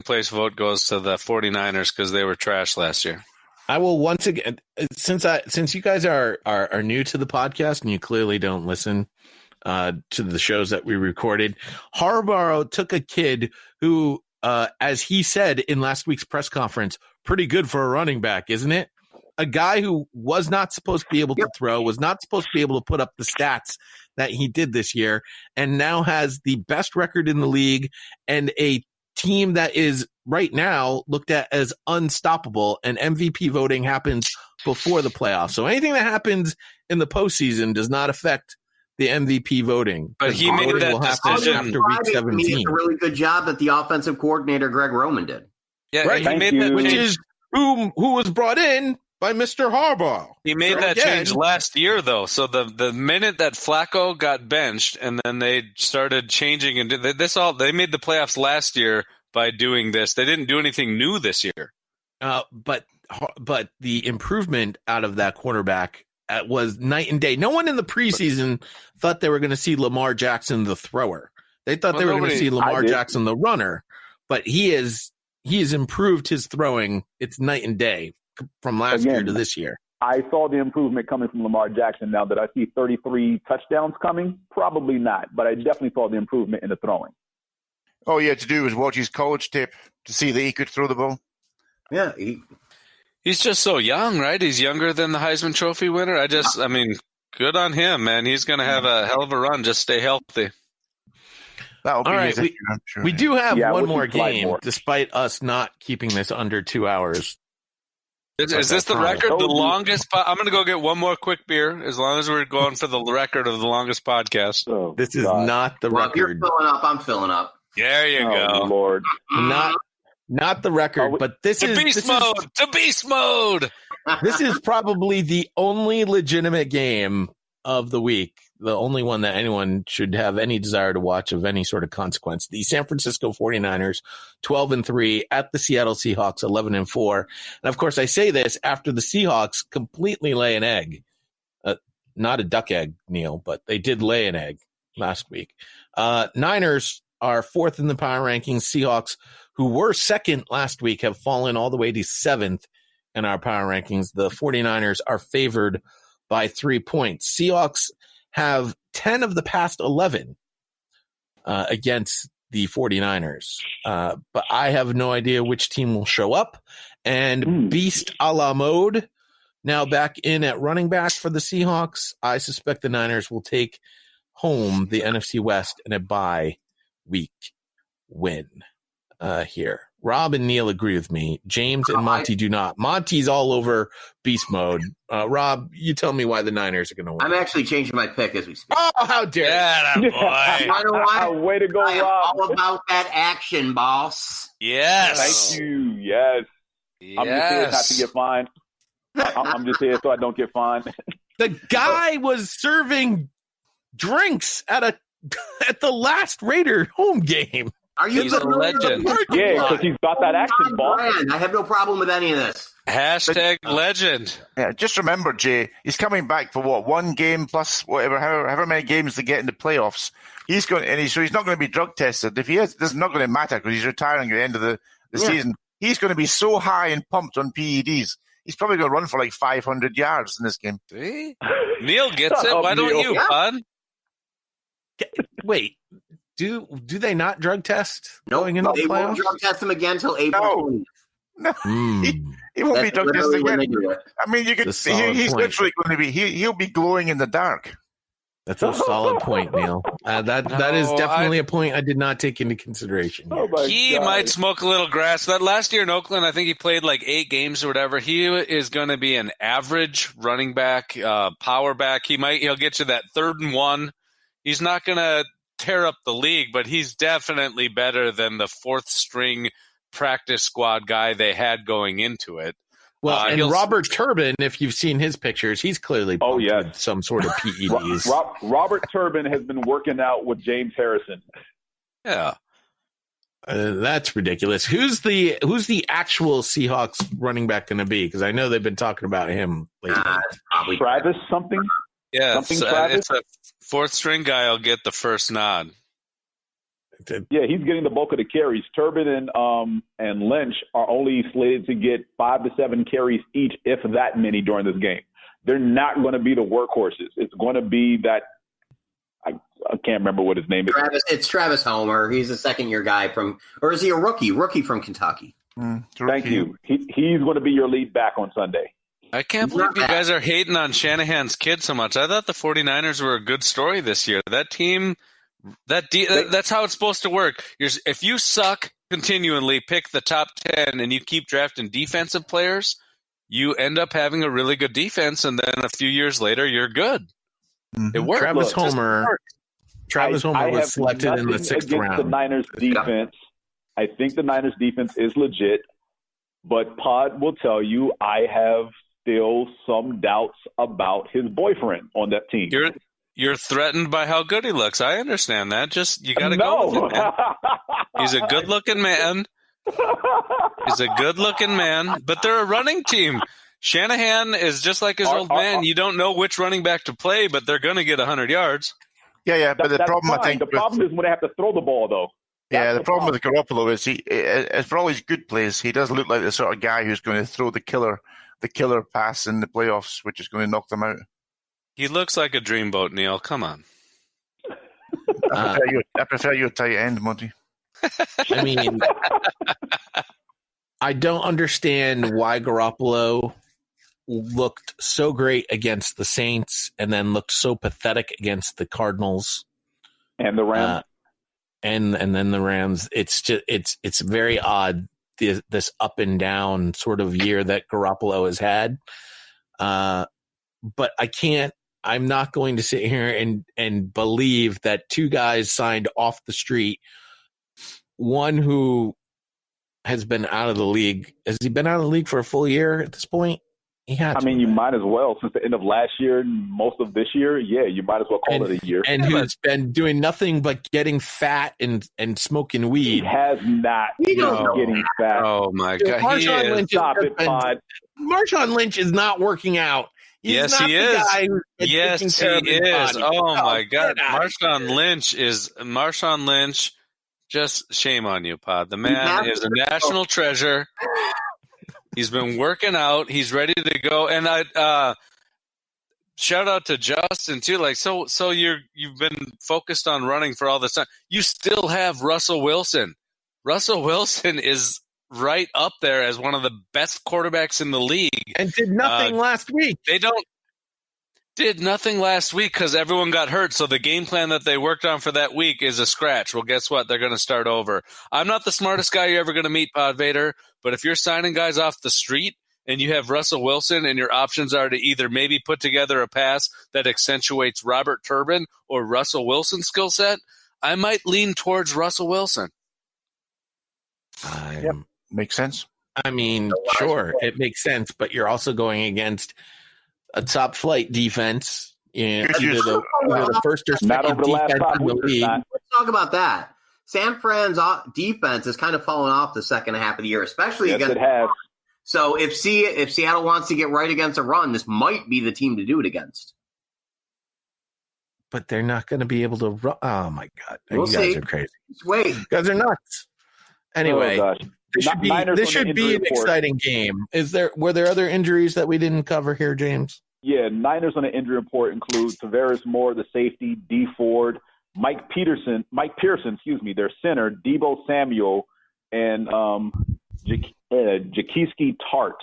place vote goes to the 49ers because they were trash last year. I will once again, since you guys are new to the podcast and you clearly don't listen to the shows that we recorded, Harbaugh took a kid who, as he said in last week's press conference, pretty good for a running back, isn't it? A guy who was not supposed to be able to throw, was not supposed to be able to put up the stats that he did this year, and now has the best record in the league and a team that is right now looked at as unstoppable, and MVP voting happens before the playoffs. So anything that happens in the postseason does not affect the MVP voting. But he made that decision after week 17. He did a really good job that the offensive coordinator Greg Roman did. Yeah, right. He made that, which is who was brought in by Mr. Harbaugh. He made that change last year, though. So the minute that Flacco got benched, and then they started changing and they made the playoffs last year by doing this. They didn't do anything new this year. But the improvement out of that quarterback was night and day. No one in the preseason thought they were going to see Lamar Jackson the thrower. They thought they were going to see Lamar Jackson the runner. But he has improved his throwing. It's night and day from last year to this year. I saw the improvement coming from Lamar Jackson. Now, did I see 33 touchdowns coming? Probably not, but I definitely saw the improvement in the throwing. All you had to do was watch his college tape to see that he could throw the ball. Yeah. He's just so young, right? He's younger than the Heisman Trophy winner. I mean, good on him, man. He's going to have a hell of a run. Just stay healthy. All right, we do have one more game, despite us not keeping this under 2 hours. Is this the record? The longest? I'm going to go get one more quick beer, as long as we're going for the record of the longest podcast. This is not the record. You're filling up. I'm filling up. There you go. Lord. Not the record, but this is beast mode. To beast mode. This is probably the only legitimate game of the week, the only one that anyone should have any desire to watch of any sort of consequence. The San Francisco 49ers, 12-3 at the Seattle Seahawks, 11-4. And of course, I say this after the Seahawks completely lay an egg. Not a duck egg, Neil, but they did lay an egg last week. Niners are fourth in the power rankings. Seahawks, who were second last week, have fallen all the way to seventh in our power rankings. The 49ers are favored by 3 points. Seahawks have 10 of the past 11 against the 49ers. But I have no idea which team will show up. And Beast a la mode, now back in at running back for the Seahawks. I suspect the Niners will take home the NFC West in a bye week win here. Rob and Neil agree with me. James and Monty do not. Monty's all over beast mode. Rob, you tell me why the Niners are going to win. I'm actually changing my pick as we speak. Oh, how dare you. Way to go, I am Rob. all about that action, boss. Yes. Thank you. Yes. I'm just here not to get fined. I'm just here so I don't get fined. The guy was serving drinks at the last Raider home game. Are you He's a legend. Yeah, because he's got that action, boss. I have no problem with any of this. Hashtag legend. Yeah, just remember, Jay, he's coming back for what, one game plus whatever, however many games they get in the playoffs. He's going, so he's not going to be drug tested. If he is, it's not going to matter because he's retiring at the end of the season. He's going to be so high and pumped on PEDs. He's probably going to run for like 500 yards in this game. See? Neil gets it. Why don't you, bud? Wait. Do they not drug test going into the playoffs? They won't drug test him again until April 20th. No, he won't be drug tested again. I mean, you could. He's literally going to be. He'll be glowing in the dark. That's a solid point, Neil. That is definitely a point I did not take into consideration. He might smoke a little grass. That last year in Oakland, I think he played like 8 games or whatever. He is going to be an average running back, power back. He'll get you that 3rd and 1. He's not going to tear up the league, but he's definitely better than the 4th string practice squad guy they had going into it. Well, and Robert Turbin, if you've seen his pictures, he's clearly with some sort of PEDs. Robert Turbin has been working out with James Harrison. Yeah. That's ridiculous. Who's the actual Seahawks running back going to be? Because I know they've been talking about him lately. Travis something? Yeah, it's a 4th string guy will get the first nod. Yeah, he's getting the bulk of the carries. Turbin and Lynch are only slated to get 5 to 7 carries each, if that many, during this game. They're not going to be the workhorses. It's going to be that I can't remember what his name is. It's Travis Homer. He's a second-year guy or is he a rookie? Rookie from Kentucky. Thank you. He's going to be your lead back on Sunday. I can't believe you guys are hating on Shanahan's kid so much. I thought the 49ers were a good story this year. That team, that's how it's supposed to work. If you suck continually, pick the top 10, and you keep drafting defensive players, you end up having a really good defense, and then a few years later, you're good. It works. Travis Homer was selected in the 6th round. The Niners defense, I think the Niners defense is legit, but Pod will tell you I have still some doubts about his boyfriend on that team. You're threatened by how good he looks. I understand that. Just you got to go with it, man. He's a good-looking man. But they're a running team. Shanahan is just like his old man. You don't know which running back to play, but they're going to get 100 yards. Yeah, but the problem fine. The problem is when they have to throw the ball, though. The problem with Garoppolo is for all his good plays, he does look like the sort of guy who's going to throw the killer pass in the playoffs, which is going to knock them out. He looks like a dreamboat, Neil. Come on. I prefer your tight end, Monty. I mean, I don't understand why Garoppolo looked so great against the Saints and then looked so pathetic against the Cardinals and the Rams. And then the Rams. It's just it's very odd, this up and down sort of year that Garoppolo has had. But I'm not going to sit here and believe that two guys signed off the street, one who has been out of the league. Has he been out of the league for a full year at this point? You might as well. Since the end of last year and most of this year, you might as well call it a year. And who's been doing nothing but getting fat and smoking weed. He has not been getting fat. Oh, my God. Marshawn Lynch is not working out. Yes, he is. Yes, he is. Oh, my God. Marshawn Lynch. Just shame on you, Pod. The man is a national treasure. He's been working out. He's ready to go. And I shout out to Justin too. Like, so you've been focused on running for all this time. You still have Russell Wilson. Russell Wilson is right up there as one of the best quarterbacks in the league. And did nothing last week. Did nothing last week because everyone got hurt. So the game plan that they worked on for that week is a scratch. Well, guess what? They're going to start over. I'm not the smartest guy you're ever going to meet, PodVader, but if you're signing guys off the street and you have Russell Wilson and your options are to either maybe put together a pass that accentuates Robert Turbin or Russell Wilson's skill set, I might lean towards Russell Wilson. Yep. Makes sense. I mean, sure, it makes sense, but you're also going against a top flight defense, either the first or second defense in the league. Let's talk about that. San Fran's defense has kind of fallen off the second half of the year, especially against. It has. So if Seattle wants to get right against a run, this might be the team to do it against. But they're not going to be able to run. Oh my God, you guys are crazy. Wait, you guys are nuts. Anyway. This should be an exciting game. Were there other injuries that we didn't cover here, James? Yeah, Niners on the injury report include Tavares Moore, the safety, D Ford, Mike Pearson, their center, Deebo Samuel, and Jaquiski Tart.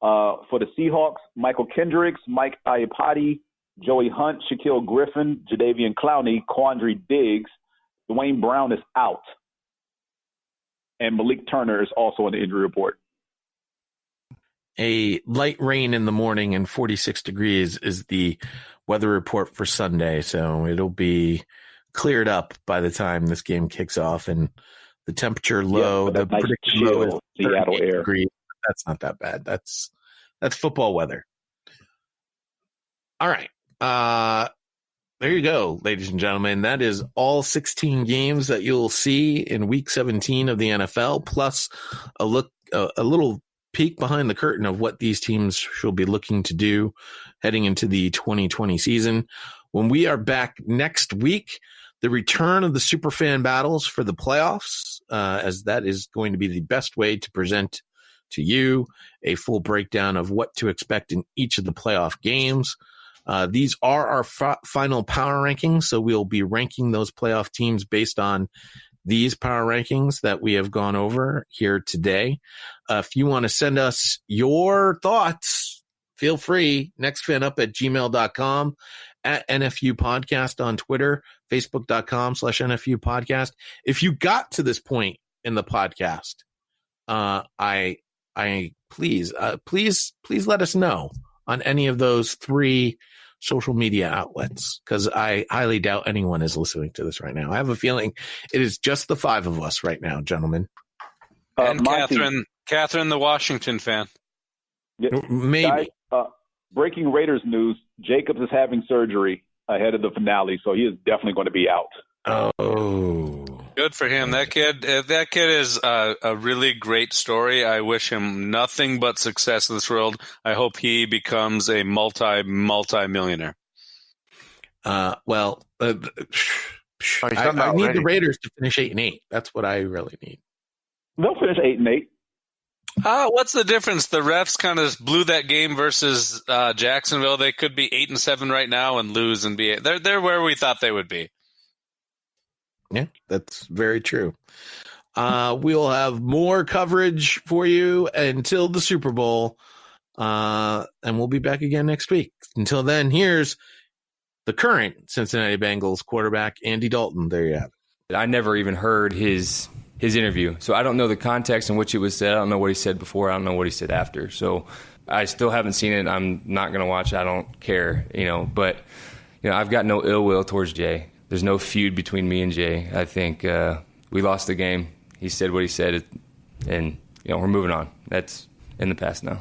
For the Seahawks, Michael Kendricks, Mike Iapati, Joey Hunt, Shaquille Griffin, Jadeveon Clowney, Quandre Diggs. Dwayne Brown is out. And Malik Turner is also on the injury report. A light rain in the morning and 46 degrees is the weather report for Sunday. So it'll be cleared up by the time this game kicks off. And the temperature low, the nice predicted low is Seattle air. Degrees. That's not that bad. That's football weather. All right. There you go, ladies and gentlemen. That is all 16 games that you'll see in Week 17 of the NFL, plus a little peek behind the curtain of what these teams should be looking to do heading into the 2020 season. When we are back next week, the return of the superfan battles for the playoffs, as that is going to be the best way to present to you a full breakdown of what to expect in each of the playoff games. These are our final power rankings, so we'll be ranking those playoff teams based on these power rankings that we have gone over here today. If you want to send us your thoughts, feel free. nextfanup@gmail.com, at NFU Podcast on Twitter, facebook.com/NFU Podcast. If you got to this point in the podcast, please let us know on any of those 3 social media outlets, because I highly doubt anyone is listening to this right now. I have a feeling it is just the 5 of us right now, gentlemen. And Monty, Catherine, the Washington fan. Maybe. Guys, breaking Raiders news, Jacobs is having surgery ahead of the finale, so he is definitely going to be out. Oh. Good for him. That kid is a really great story. I wish him nothing but success in this world. I hope he becomes a multi-millionaire. I need the Raiders to finish 8-8. That's what I really need. They'll finish 8-8. What's the difference? The refs kind of blew that game versus Jacksonville. They could be 8-7 right now and lose and be. They're where we thought they would be. Yeah, that's very true. We'll have more coverage for you until the Super Bowl, and we'll be back again next week. Until then, here's the current Cincinnati Bengals quarterback, Andy Dalton. There you have it. I never even heard his interview, so I don't know the context in which it was said. I don't know what he said before. I don't know what he said after. So I still haven't seen it. I'm not going to watch it. I don't care, But I've got no ill will towards Jay. There's no feud between me and Jay. I think we lost the game. He said what he said, and we're moving on. That's in the past now.